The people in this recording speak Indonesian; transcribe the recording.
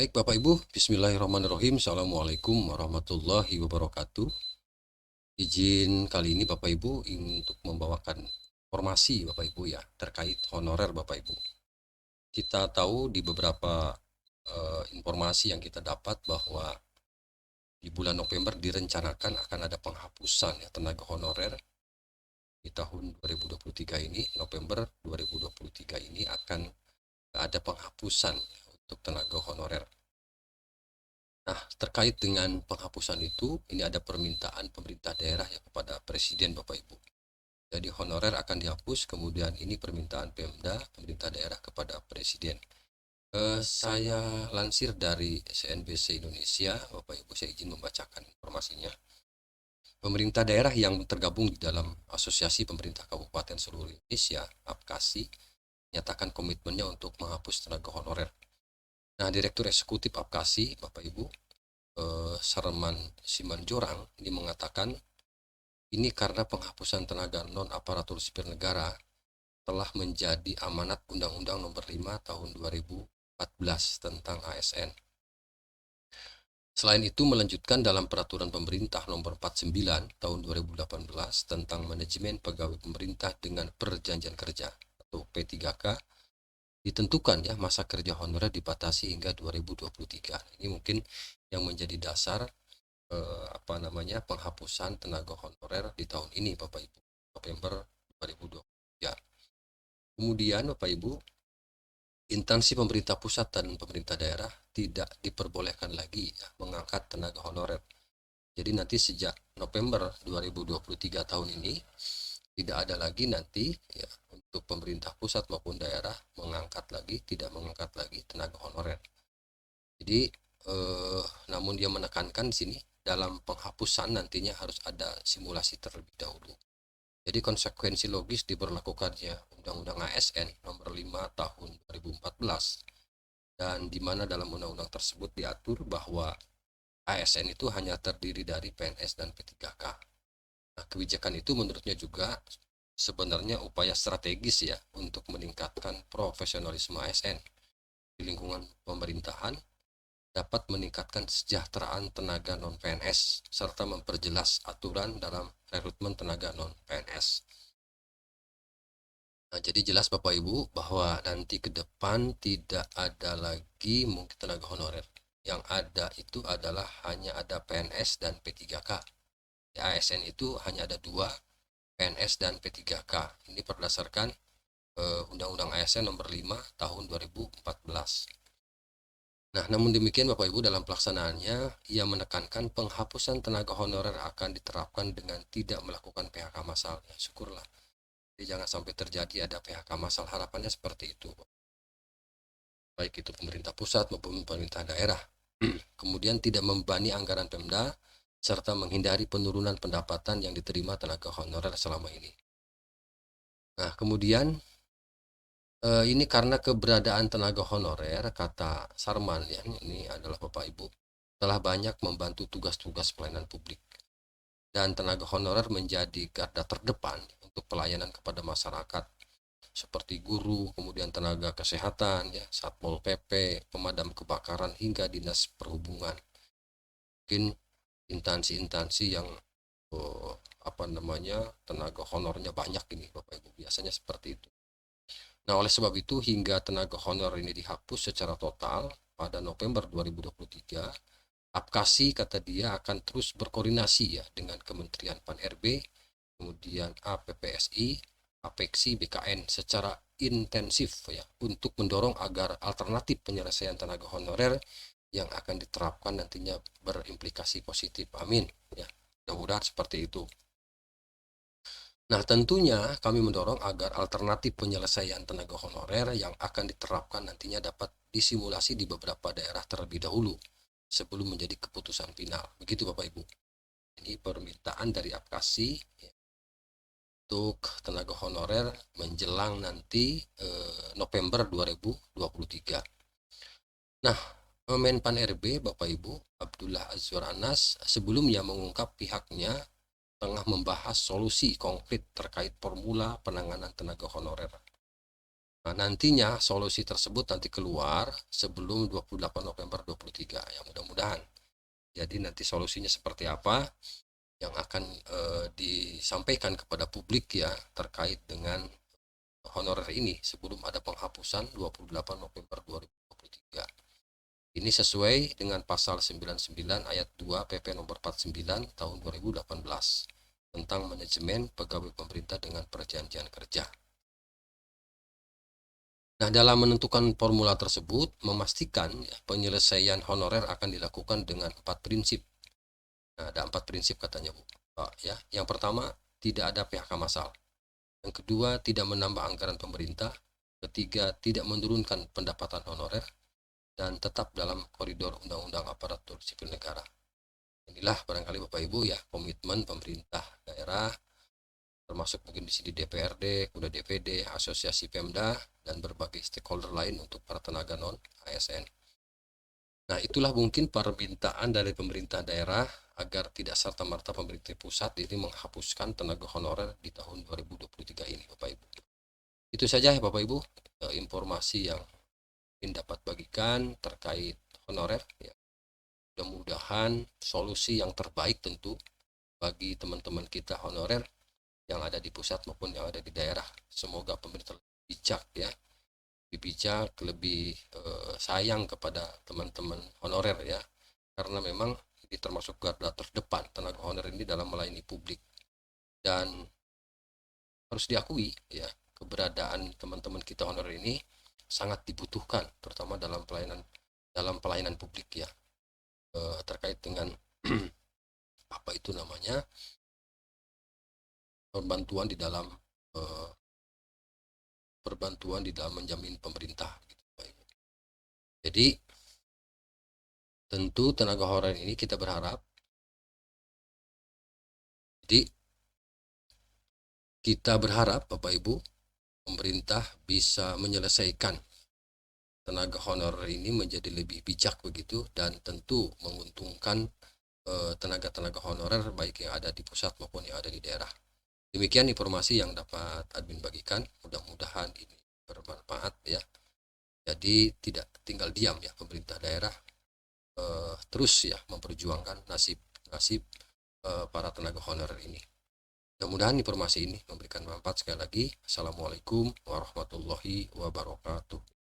Baik Bapak Ibu, Bismillahirrahmanirrahim. Assalamualaikum warahmatullahi wabarakatuh. Izin kali ini Bapak Ibu untuk membawakan informasi Bapak Ibu ya terkait honorer Bapak Ibu. Kita tahu di beberapa informasi yang kita dapat bahwa di bulan November direncanakan akan ada penghapusan ya tenaga honorer di tahun 2023 ini. November 2023 ini akan ada penghapusan untuk tenaga honorer. Nah, terkait dengan penghapusan itu, ini ada permintaan pemerintah daerah ya kepada Presiden Bapak Ibu. Jadi honorer akan dihapus, kemudian ini permintaan Pemda, pemerintah daerah kepada Presiden. Saya lansir dari CNBC Indonesia, Bapak Ibu saya izin membacakan informasinya. Pemerintah daerah yang tergabung di dalam Asosiasi Pemerintah Kabupaten seluruh Indonesia, APKASI, menyatakan komitmennya untuk menghapus tenaga honorer. Nah, Direktur Eksekutif APKASI, Bapak Ibu, Sarman Simanjorang ini mengatakan ini karena penghapusan tenaga non-aparatur sipil negara telah menjadi amanat Undang-Undang Nomor 5 Tahun 2014 tentang ASN. Selain itu melanjutkan dalam Peraturan Pemerintah Nomor 49 Tahun 2018 tentang Manajemen Pegawai Pemerintah dengan Perjanjian Kerja atau P3K ditentukan ya masa kerja honorer dibatasi hingga 2023. Ini mungkin yang menjadi dasar penghapusan tenaga honorer di tahun ini Bapak Ibu, November 2023. Kemudian Bapak Ibu, instansi pemerintah pusat dan pemerintah daerah tidak diperbolehkan lagi ya, mengangkat tenaga honorer. Jadi nanti sejak November 2023 tahun ini tidak ada lagi nanti ya untuk pemerintah pusat maupun daerah tidak mengangkat lagi tenaga honorer. Jadi namun dia menekankan di sini dalam penghapusan nantinya harus ada simulasi terlebih dahulu. Jadi konsekuensi logis diberlakukannya Undang-Undang ASN Nomor 5 Tahun 2014 dan di mana dalam undang-undang tersebut diatur bahwa ASN itu hanya terdiri dari PNS dan P3K. Nah, kebijakan itu menurutnya juga sebenarnya upaya strategis ya untuk meningkatkan profesionalisme ASN di lingkungan pemerintahan, dapat meningkatkan kesejahteraan tenaga non-PNS serta memperjelas aturan dalam rekrutmen tenaga non-PNS. Nah, jadi jelas Bapak Ibu bahwa nanti ke depan tidak ada lagi mungkin tenaga honorer. Yang ada itu adalah hanya ada PNS dan P3K. Di ASN itu hanya ada dua, PNS dan P3K. Ini berdasarkan Undang-Undang ASN Nomor 5 Tahun 2014. Nah, namun demikian Bapak Ibu dalam pelaksanaannya, ia menekankan penghapusan tenaga honorer akan diterapkan dengan tidak melakukan PHK massal. Ya, syukurlah. Jadi jangan sampai terjadi ada PHK massal, harapannya seperti itu. Baik itu pemerintah pusat maupun pemerintah daerah. Kemudian tidak membebani anggaran Pemda, serta menghindari penurunan pendapatan yang diterima tenaga honorer selama ini. Nah, kemudian ini karena keberadaan tenaga honorer, kata Sarman ya, ini adalah Bapak Ibu, telah banyak membantu tugas-tugas pelayanan publik. Dan tenaga honorer menjadi garda terdepan untuk pelayanan kepada masyarakat, seperti guru, kemudian tenaga kesehatan, ya, Satpol PP, pemadam kebakaran, hingga dinas perhubungan. Mungkin instansi-instansi yang tenaga honornya banyak ini Bapak Ibu, biasanya seperti itu. Nah, oleh sebab itu hingga tenaga honor ini dihapus secara total pada November 2023, APKASI kata dia akan terus berkoordinasi ya dengan Kementerian Pan-RB, kemudian APPSI, APEKSI, BKN secara intensif ya untuk mendorong agar alternatif penyelesaian tenaga honorer yang akan diterapkan nantinya berimplikasi positif. Amin ya. Mudah-mudahan seperti itu. Nah, tentunya kami mendorong agar alternatif penyelesaian tenaga honorer yang akan diterapkan nantinya dapat disimulasi di beberapa daerah terlebih dahulu sebelum menjadi keputusan final. Begitu Bapak Ibu. Ini permintaan dari APKASI ya, untuk tenaga honorer menjelang nanti November 2023. Nah, Menpan RB Bapak Ibu Abdullah Azwar Anas sebelumnya mengungkap pihaknya tengah membahas solusi konkret terkait formula penanganan tenaga honorer. Nah, nantinya solusi tersebut nanti keluar sebelum 28 November 23 ya, mudah-mudahan. Jadi nanti solusinya seperti apa yang akan disampaikan kepada publik ya terkait dengan honorer ini sebelum ada penghapusan 28 November 2023. Ini sesuai dengan pasal 99 ayat 2 PP nomor 49 tahun 2018 tentang manajemen pegawai pemerintah dengan perjanjian kerja. Nah, dalam menentukan formula tersebut, memastikan ya, penyelesaian honorer akan dilakukan dengan 4 prinsip. Nah, ada 4 prinsip katanya Bu. Ya, yang pertama, tidak ada PHK massal. Yang kedua, tidak menambah anggaran pemerintah. Ketiga, tidak menurunkan pendapatan honorer. Dan tetap dalam koridor Undang-Undang Aparatur Sipil Negara. Inilah barangkali Bapak Ibu ya komitmen pemerintah daerah, termasuk mungkin di sini DPRD, kemudian DPD, Asosiasi Pemda, dan berbagai stakeholder lain untuk para tenaga non ASN. Nah, itulah mungkin permintaan dari pemerintah daerah agar tidak serta-merta pemerintah pusat ini menghapuskan tenaga honorer di tahun 2023 ini, Bapak Ibu. Itu saja ya Bapak Ibu, informasi yang ingin dapat bagikan terkait honorer. Ya. Mudah-mudahan solusi yang terbaik tentu bagi teman-teman kita honorer yang ada di pusat maupun yang ada di daerah. Semoga pemerintah bijak ya, lebih bijak, lebih sayang kepada teman-teman honorer ya, karena memang ini termasuk garda terdepan tenaga honorer ini dalam melayani publik, dan harus diakui ya keberadaan teman-teman kita honorer ini sangat dibutuhkan terutama dalam pelayanan publik ya, terkait dengan apa itu namanya perbantuan di dalam eh, perbantuan di dalam menjamin pemerintah gitu, Pak Ibu. Jadi tentu tenaga honorer ini kita berharap, jadi kita berharap Bapak Ibu pemerintah bisa menyelesaikan tenaga honorer ini menjadi lebih bijak begitu, dan tentu menguntungkan tenaga-tenaga honorer baik yang ada di pusat maupun yang ada di daerah. Demikian informasi yang dapat admin bagikan, mudah-mudahan ini bermanfaat ya. Jadi tidak tinggal diam ya pemerintah daerah, terus ya memperjuangkan nasib para tenaga honorer ini. Mudah-mudahan informasi ini memberikan manfaat. Sekali lagi, Assalamualaikum warahmatullahi wabarakatuh.